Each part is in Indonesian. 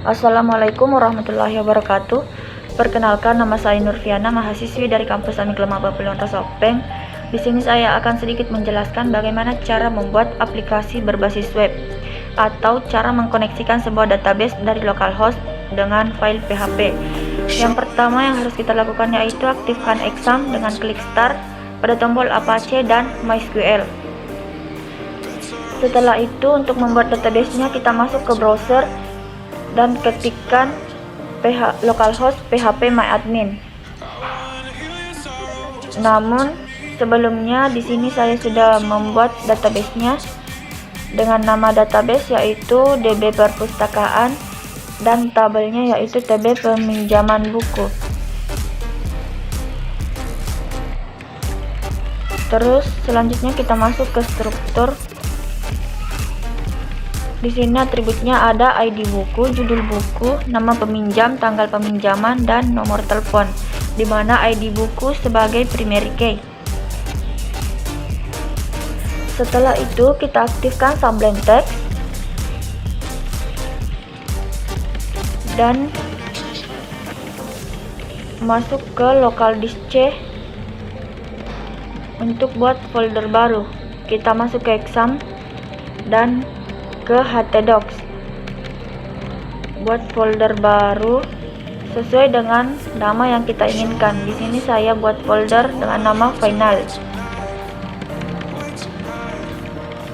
Assalamualaikum warahmatullahi wabarakatuh. Perkenalkan, nama saya Nurfiana, mahasiswi dari kampus Amik Lemah Bapelon Sopeng. Di sini saya akan sedikit menjelaskan bagaimana cara membuat aplikasi berbasis web atau cara mengkoneksikan sebuah database dari localhost dengan file PHP. Yang pertama yang harus kita lakukan yaitu aktifkan exam dengan klik start pada tombol Apache dan MySQL. Setelah itu, untuk membuat database-nya kita masuk ke browser dan ketikkan localhost phpMyAdmin. Namun sebelumnya di sini saya sudah membuat database-nya dengan nama database yaitu DB perpustakaan dan tabelnya yaitu TB peminjaman buku. Terus selanjutnya kita masuk ke struktur. Di sini atributnya ada ID buku, judul buku, nama peminjam, tanggal peminjaman, dan nomor telepon, di mana ID buku sebagai primary key. Setelah itu kita aktifkan sublime text dan masuk ke local disk C untuk buat folder baru. Kita masuk ke exam dan ke htdocs, buat folder baru sesuai dengan nama yang kita inginkan. Di sini saya buat folder dengan nama final.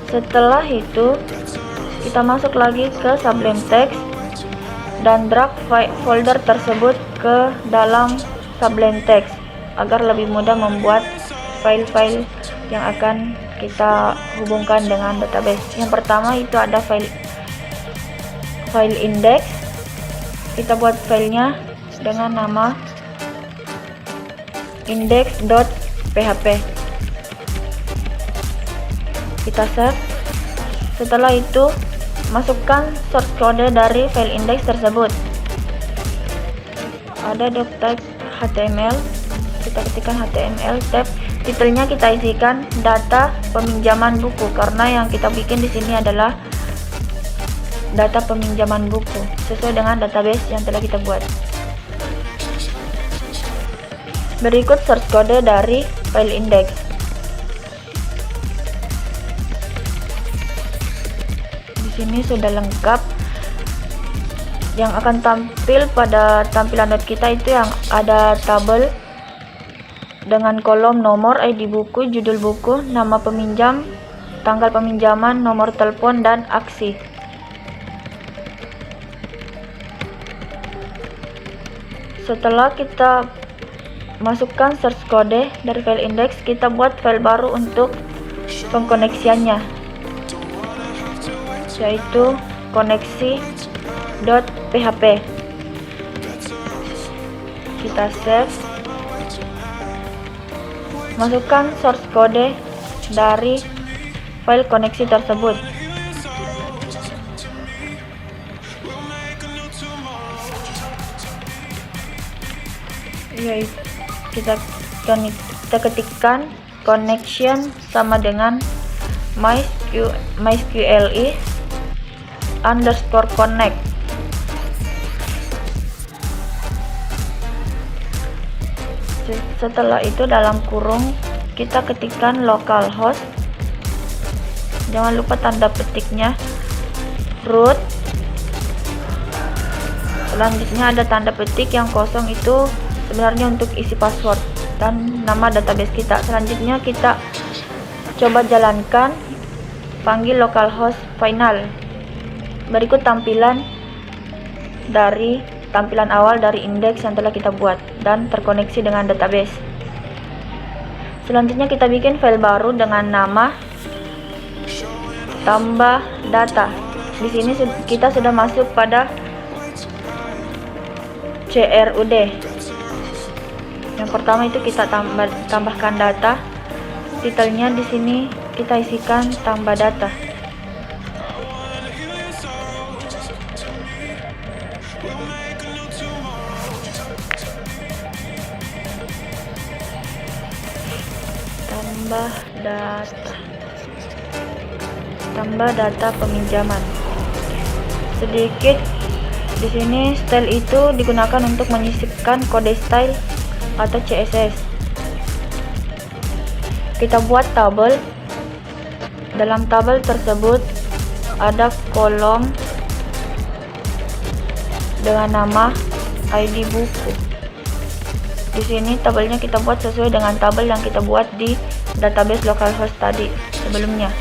Setelah itu kita masuk lagi ke sublime text dan drag folder tersebut ke dalam sublime text agar lebih mudah membuat file-file yang akan kita hubungkan dengan database. Yang pertama itu ada file index. Kita buat filenya dengan nama index.php. Kita save. Setelah itu masukkan source code dari file index tersebut. Ada doctype HTML. Kita ketikkan HTML tab. Titelnya kita isikan data peminjaman buku karena yang kita bikin di sini adalah data peminjaman buku sesuai dengan database yang telah kita buat. Berikut source code dari file index. Di sini sudah lengkap. Yang akan tampil pada tampilan web kita itu yang ada tabel dengan kolom nomor, ID buku, judul buku, nama peminjam, tanggal peminjaman, nomor telepon, dan aksi. Setelah kita masukkan source code dari file index, kita buat file baru untuk pengkoneksiannya, yaitu koneksi.php. Kita save. Masukkan source code dari file koneksi tersebut. Yaitu kita ketikkan connection sama dengan MySQLi underscore connect. Setelah itu dalam kurung kita ketikkan localhost, jangan lupa tanda petiknya, root. Selanjutnya ada tanda petik yang kosong, itu sebenarnya untuk isi password dan nama database kita. Selanjutnya kita coba jalankan, panggil localhost final. Berikut tampilan awal dari indeks yang telah kita buat dan terkoneksi dengan database. Selanjutnya kita bikin file baru dengan nama tambah data. Di sini kita sudah masuk pada CRUD. Yang pertama itu kita tambahkan data. Titelnya di sini kita isikan tambah data. Tambah data peminjaman. Sedikit Di sini style itu digunakan untuk menyisipkan kode style atau CSS. Kita buat tabel. Dalam tabel tersebut ada kolom dengan nama ID buku. Di sini tabelnya kita buat sesuai dengan tabel yang kita buat di database localhost tadi sebelumnya.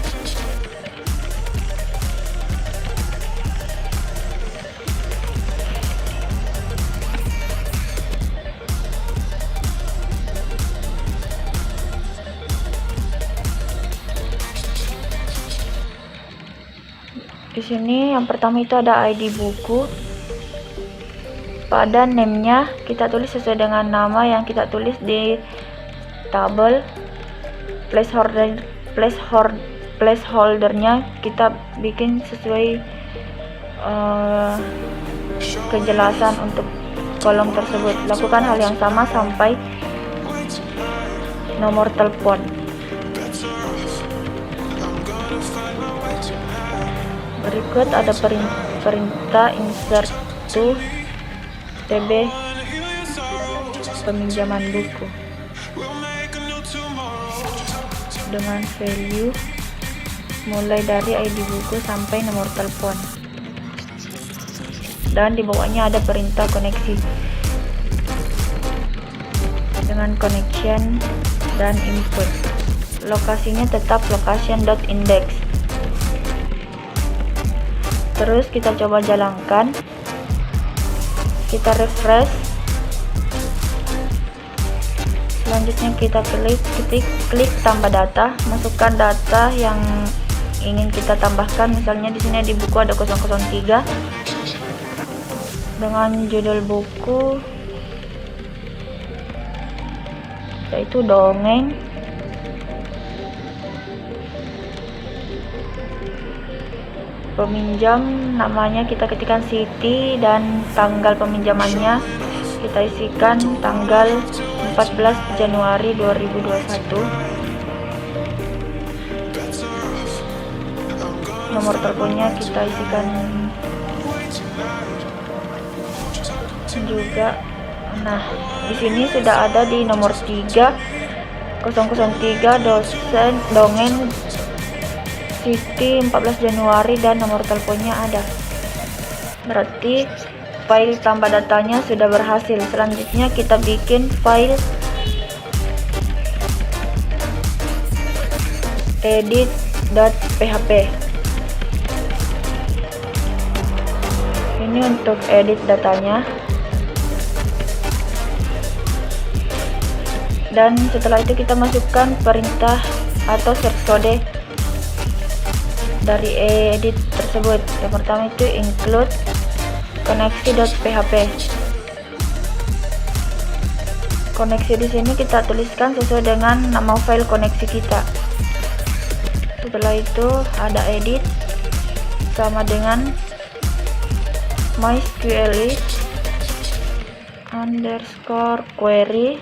Di sini yang pertama itu ada ID buku. Pada name-nya kita tulis sesuai dengan nama yang kita tulis di tabel. Placeholder-nya kita bikin sesuai kejelasan untuk kolom tersebut. Lakukan hal yang sama sampai nomor telepon. Berikut ada perintah insert to TB peminjaman buku dengan value mulai dari ID buku sampai nomor telepon, dan di bawahnya ada perintah koneksi dengan connection dan input. Lokasinya tetap location.index. Terus kita coba jalankan, kita refresh. Selanjutnya kita klik tambah data, masukkan data yang ingin kita tambahkan. Misalnya di sini di buku ada 003 dengan judul buku yaitu dongeng. Peminjam namanya kita ketikkan Siti, dan tanggal peminjamannya kita isikan tanggal 14 Januari 2021. Nomor teleponnya kita isikan juga. Nah, di sini sudah ada di nomor 3 003 dosen dongeng Siti 14 Januari dan nomor teleponnya ada. Berarti file tambah datanya sudah berhasil. Selanjutnya kita bikin file edit.php. Ini untuk edit datanya. Dan setelah itu kita masukkan perintah atau search code dari edit tersebut. Yang pertama itu include koneksi.php. Koneksi di sini kita tuliskan sesuai dengan nama file koneksi kita. Setelah itu ada edit sama dengan MySQL underscore query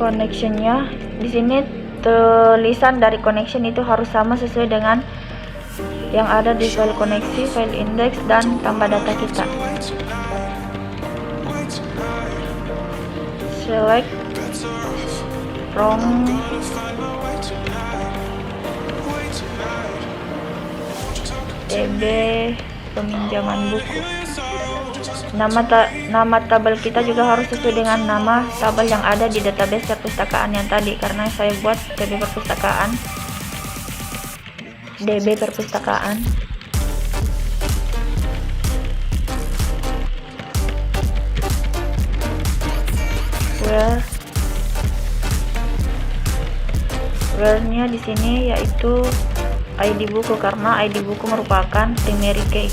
connection-nya. Di sini tulisan dari connection itu harus sama sesuai dengan yang ada di file koneksi, file index, dan tambah data kita. Select from TB peminjaman buku. Nama tabel kita juga harus sesuai dengan nama tabel yang ada di database perpustakaan yang tadi, karena saya buat DB perpustakaan. Where-nya di sini yaitu ID buku, karena ID buku merupakan primary key.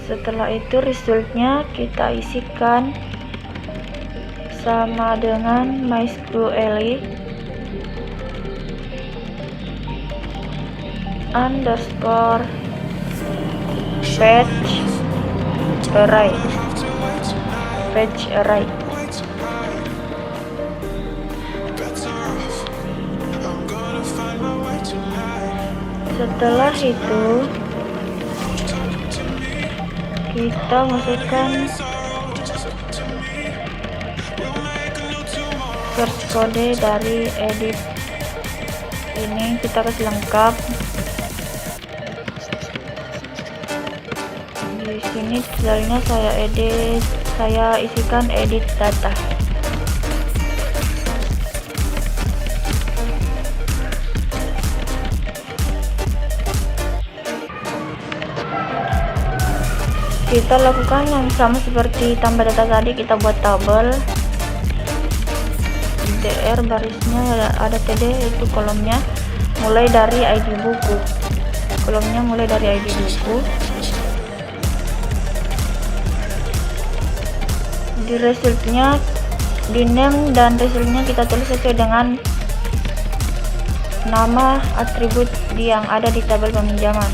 Setelah itu resultnya kita isikan sama dengan MySQL underscore page array. Setelah itu kita masukkan search kode dari edit ini, kita kasih lengkap. Di sini misalnya saya isikan edit data. Kita lakukan yang sama seperti tambah data tadi, kita buat tabel dr, barisnya ada td, itu kolomnya mulai dari ID buku, di resultnya, di name dan resultnya kita tulis sesuai dengan nama atribut yang ada di tabel peminjaman.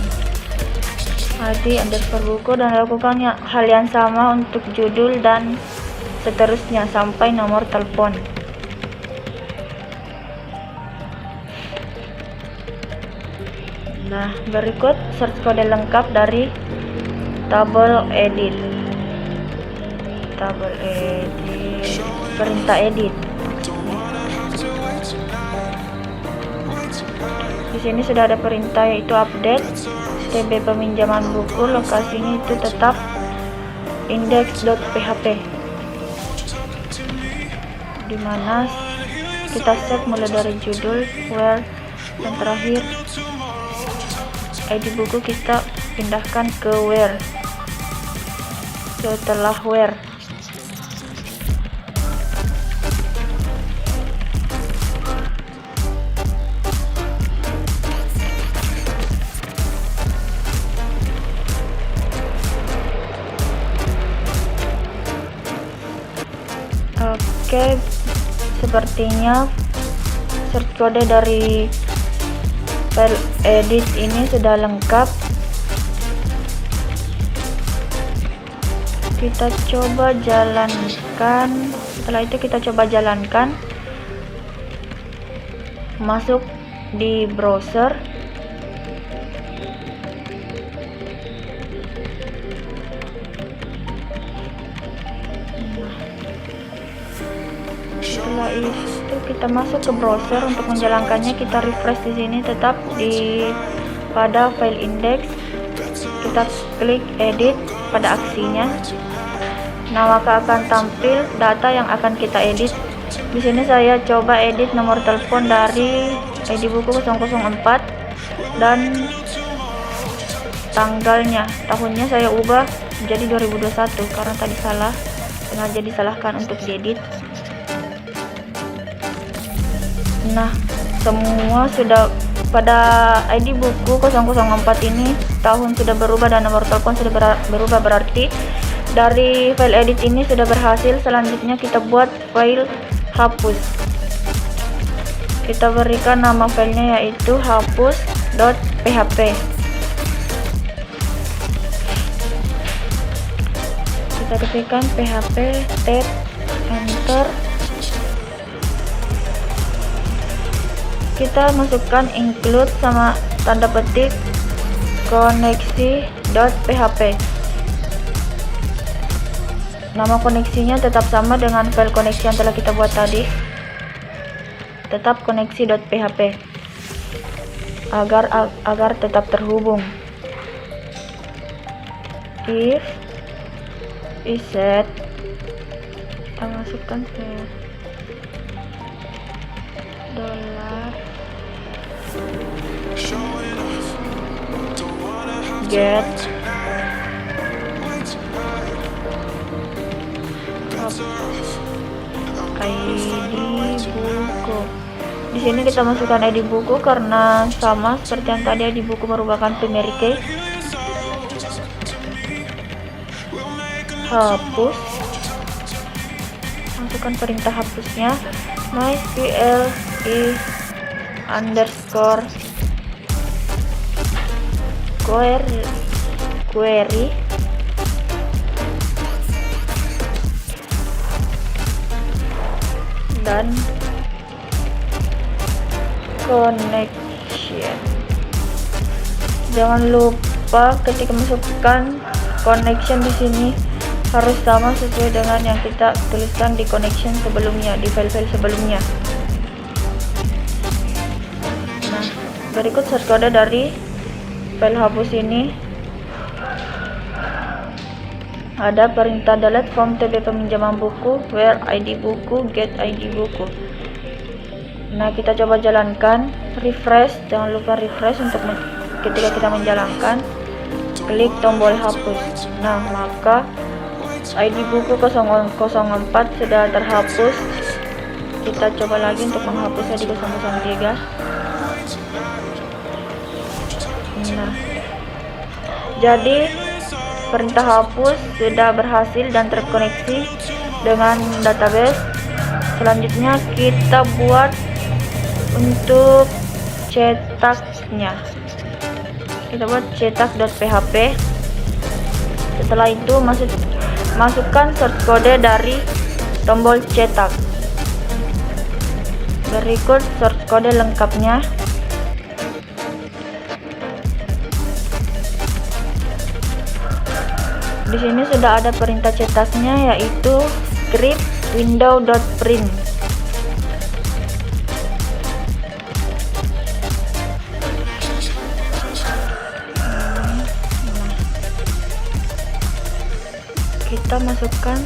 ID underscore buku, dan lakukan hal yang sama untuk judul dan seterusnya sampai nomor telepon. Nah, berikut search kode lengkap dari tabel edit, perintah edit. Di sini sudah ada perintah, yaitu update tb peminjaman buku, lokasinya itu tetap index.php, dimana kita set mulai dari judul, where, dan terakhir ID buku kita pindahkan ke where. Setelah where, oke, sepertinya search kode dari file edit ini sudah lengkap. Kita coba jalankan. Setelah itu kita coba jalankan, masuk di browser. Setelah itu kita masuk ke browser. Untuk menjalankannya kita refresh di sini, tetap pada file index, kita klik edit pada aksinya. Nah, maka akan tampil data yang akan kita edit. Di sini saya coba edit nomor telepon dari ID buku 004 dan tanggalnya, tahunnya saya ubah jadi 2021 karena tadi salah, sengaja disalahkan untuk diedit. Nah, semua sudah pada ID buku 004 ini, tahun sudah berubah dan nomor telepon sudah berubah, berarti dari file edit ini sudah berhasil. Selanjutnya kita buat file hapus. Kita berikan nama filenya yaitu hapus.php. Kita ketikkan php, tab, enter. Kita masukkan include sama tanda petik koneksi.php. Nama koneksinya tetap sama dengan file koneksi yang telah kita buat tadi, tetap koneksi.php, agar tetap terhubung. If set, kita masukkan ke dollar get ID buku. Di sini kita masukkan ID buku karena sama seperti yang tadi, ID buku merupakan primary key. masukkan perintah hapusnya mysql underscore query dan connection. Jangan lupa ketika masukkan connection di sini harus sama sesuai dengan yang kita tuliskan di connection sebelumnya, di file-file sebelumnya. Nah, berikut shortcode dari file hapus ini. Ada perintah delete from tb peminjaman buku, where id buku, get id buku. Nah, kita coba jalankan, refresh, jangan lupa refresh untuk ketika kita menjalankan, klik tombol hapus. Nah, maka ID buku 004 sudah terhapus. Kita coba lagi untuk menghapusnya di 003. Nah, jadi perintah hapus sudah berhasil dan terkoneksi dengan database. Selanjutnya kita buat untuk cetaknya. Kita buat cetak.php. Setelah itu masukkan source code dari tombol cetak. Berikut source code lengkapnya. Di sini sudah ada perintah cetaknya, yaitu script window.print. Kita masukkan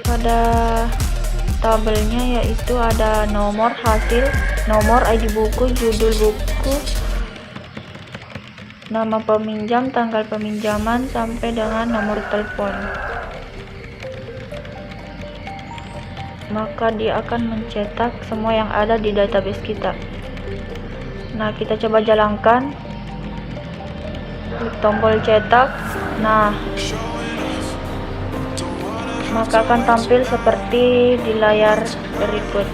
pada tabelnya, yaitu ada nomor hasil, nomor ID buku, judul buku, nama peminjam, tanggal peminjaman, sampai dengan nomor telepon. Maka dia akan mencetak semua yang ada di database kita. Nah, kita coba jalankan, klik tombol cetak. Nah, maka akan tampil seperti di layar berikut.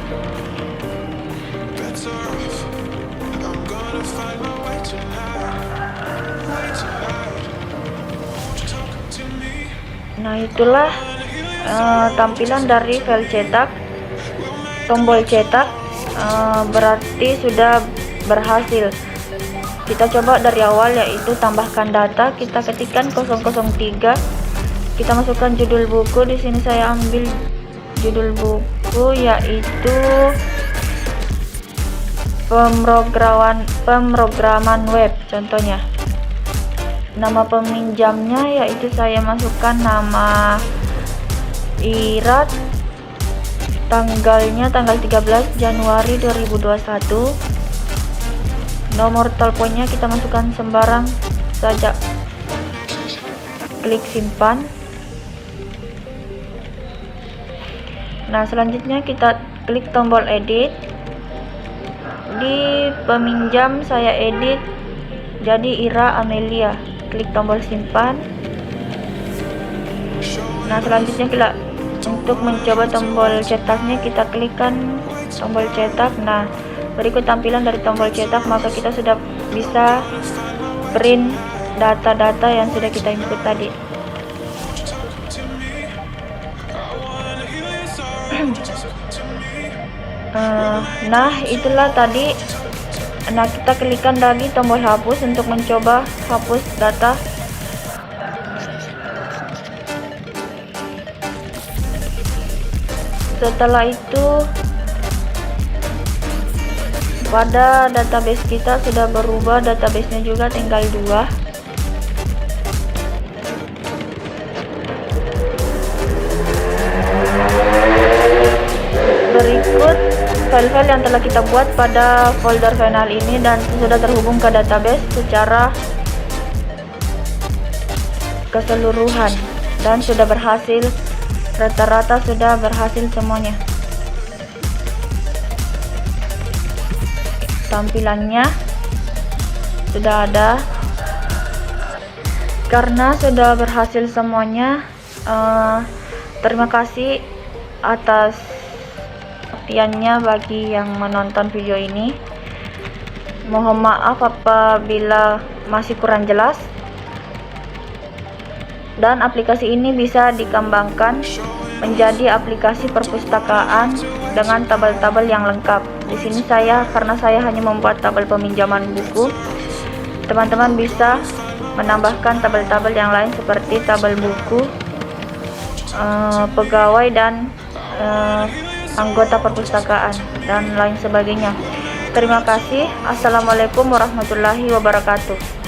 Nah, itulah tampilan dari file cetak. Tombol cetak berarti sudah berhasil. Kita coba dari awal, yaitu tambahkan data. Kita ketikkan 003. Kita masukkan judul buku. Di sini saya ambil judul buku, yaitu pemrograman web contohnya. Nama peminjamnya, yaitu saya masukkan nama Irat, tanggalnya tanggal 13 Januari 2021. Nomor teleponnya kita masukkan sembarang saja. Klik simpan. Nah, selanjutnya kita klik tombol edit. Di peminjam saya edit jadi Ira Amelia. Klik tombol simpan. Nah, selanjutnya kita untuk mencoba tombol cetaknya, kita klikkan tombol cetak. Nah, berikut tampilan dari tombol cetak. Maka kita sudah bisa print data-data yang sudah kita input tadi. Nah, itulah tadi. Nah, kita klikkan lagi tombol hapus untuk mencoba hapus data. Setelah itu, pada database kita sudah berubah, databasenya juga tinggal 2. Berikut file-file yang telah kita buat pada folder final ini dan sudah terhubung ke database secara keseluruhan dan sudah berhasil, rata-rata sudah berhasil semuanya. Tampilannya sudah ada. Karena sudah berhasil semuanya, Terima kasih atas perhatiannya bagi yang menonton video ini. Mohon maaf apabila masih kurang jelas. Dan aplikasi ini bisa dikembangkan menjadi aplikasi perpustakaan dengan tabel-tabel yang lengkap. Di sini karena saya hanya membuat tabel peminjaman buku, teman-teman bisa menambahkan tabel-tabel yang lain seperti tabel buku, pegawai dan anggota perpustakaan dan lain sebagainya. Terima kasih. Assalamualaikum warahmatullahi wabarakatuh.